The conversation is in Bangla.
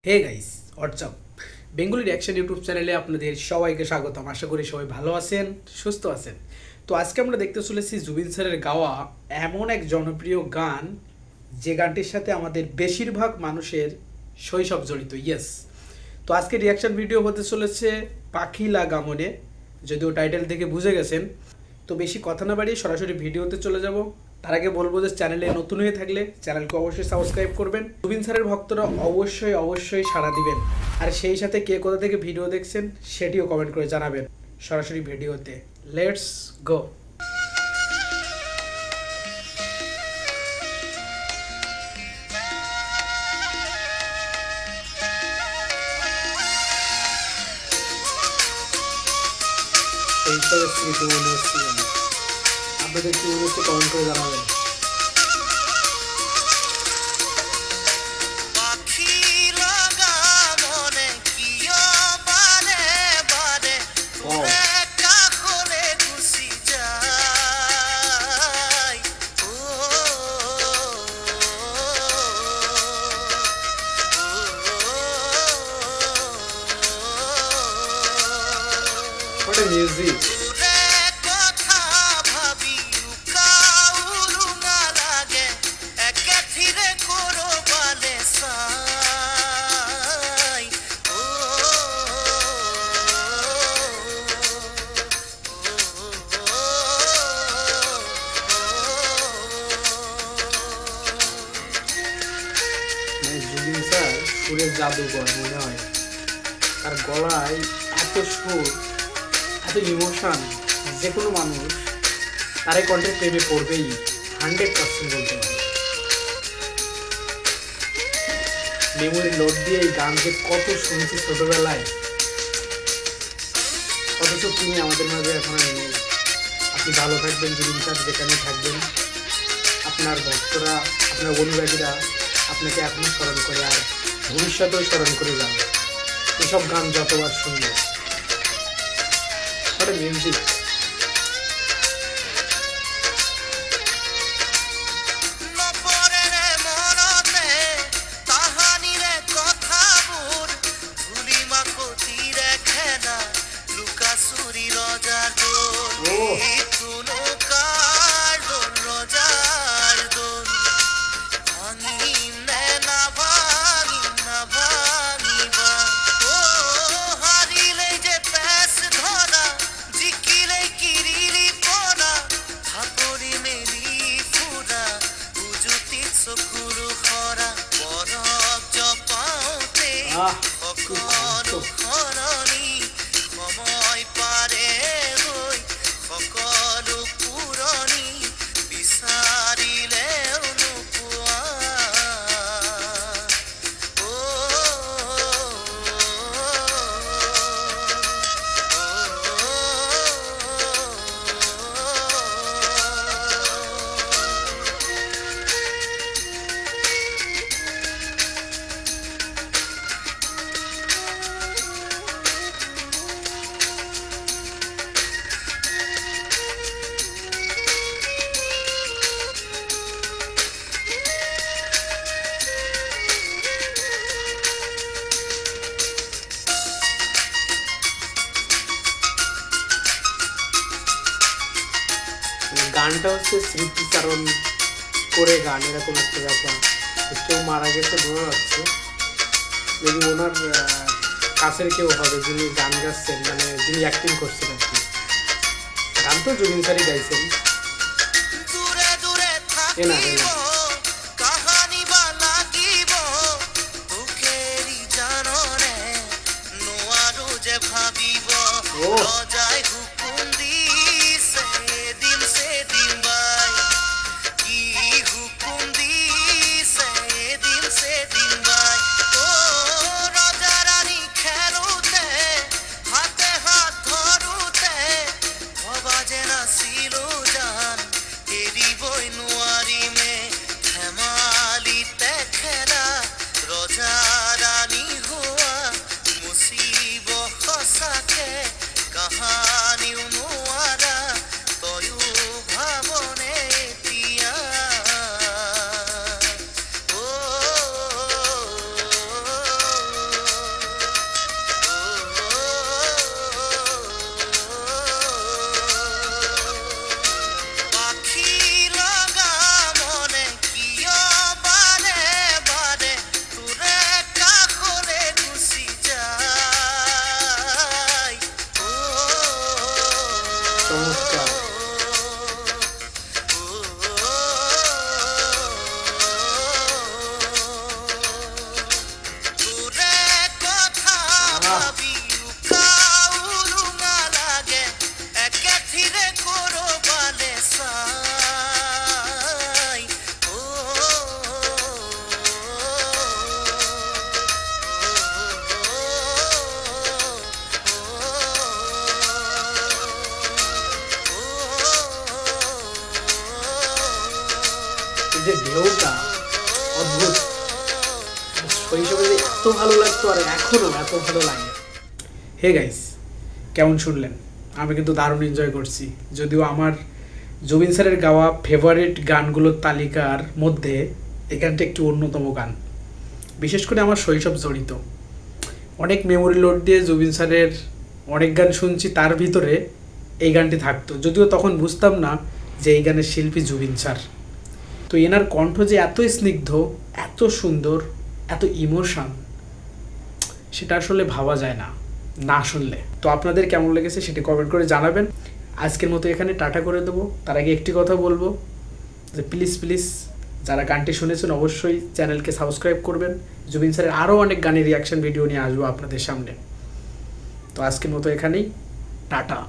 হে guys WhatsApp Bengali reaction YouTube চ্যানেলে আপনাদের সবাইকে স্বাগতম। আশা করি সবাই ভালো আছেন, সুস্থ আছেন। তো আজকে আমরা দেখতে চলেছি জুবিন স্যারের গাওয়া এমন এক জনপ্রিয় গান যে গানটির সাথে আমাদের বেশিরভাগ মানুষের শৈশব জড়িত। ইয়েস, তো আজকে রিয়াকশন ভিডিও হতে চলেছে পাখি লাগা মনে, যদিও টাইটেল থেকে বুঝে গেছেন। তো বেশি কথা না বাড়িয়ে সরাসরি ভিডিওতে চলে যাব। তার আগে বলবো যে চ্যানেলে নতুন হয়ে থাকলে চ্যানেলকে অবশ্যই সাবস্ক্রাইব করবেন। জুবিন স্যারের ভক্তরা অবশ্যই সাড়া দিবেন, আর সেই সাথে কে কোথা থেকে ভিডিও দেখছেন সেটিও কমেন্ট করে জানাবেন। সরাসরি ভিডিওতে লেটস গো। এইসবের স্মৃতি মনে হচ্ছে, আপনাদের কি মনে হচ্ছে কমেন্ট করে জানাবেন। What a music! Zubeen sir সুরের জাদুকর মনে হয়। তার গলায় এত সুর, এত ইমোশন, যে কোনো মানুষ তার কণ্ঠের প্রেমে পড়বেই 100% বলতে পারে। মেমোরি লোড দিয়ে এই গান যে কত শুনছি ছোটবেলায়, অথচ তিনি আমাদের মাঝে এখন আর নেই। আপনি ভালো থাকবেন জুবিন স্যার, যেখানে থাকবেন। আপনার ভক্তরা, আপনার অনুরাগীরা আপনাকে এখনো স্মরণ করে, আর ভবিষ্যতেও স্মরণ করে যাবে এসব গান যতবার শুনবে। What a music! গানটা হচ্ছে স্মৃতিচারণ করে গান, এরকম একটা ব্যাপার। কেউ মারা গেছে বোঝা যাচ্ছে, যদি ওনার কাছের কেউ হবে যিনি গান গাচ্ছেন, মানে যিনি অ্যাক্টিং করছেন আর কি। গান তো জুবিন স্যারই গাইছেন। যে ঢেউটা অদ্ভুত, শৈশবে এত ভালো লাগতো আর এখনও এত ভালো লাগে। হে গাইস, কেমন শুনলেন? আমি কিন্তু দারুণ এনজয় করছি। যদিও আমার জুবিন স্যারের গাওয়া ফেভারিট গানগুলোর তালিকার মধ্যে এই গানটা একটু অন্যতম গান। বিশেষ করে আমার শৈশব জড়িত, অনেক মেমোরি লোড দিয়ে জুবিন স্যারের অনেক গান শুনছি, তার ভিতরে এই গানটি থাকতো। যদিও তখন বুঝতাম না যে এই গানের শিল্পী জুবিন স্যার। তো এনার কণ্ঠ যে এত স্নিগ্ধ, এত সুন্দর, এত ইমোশন, সেটা আসলে ভাবা যায় না না শুনলে। তো আপনাদের কেমন লেগেছে সেটি কমেন্ট করে জানাবেন। আজকের মতো এখানে টাটা করে দেবো। তার আগে একটি কথা বলবো যে প্লিজ যারা গানটি শুনেছেন অবশ্যই চ্যানেলকে সাবস্ক্রাইব করবেন। জুবিন স্যারের আরও অনেক গানের রিয়াকশন ভিডিও নিয়ে আসবো আপনাদের সামনে। তো আজকের মতো এখানেই টাটা।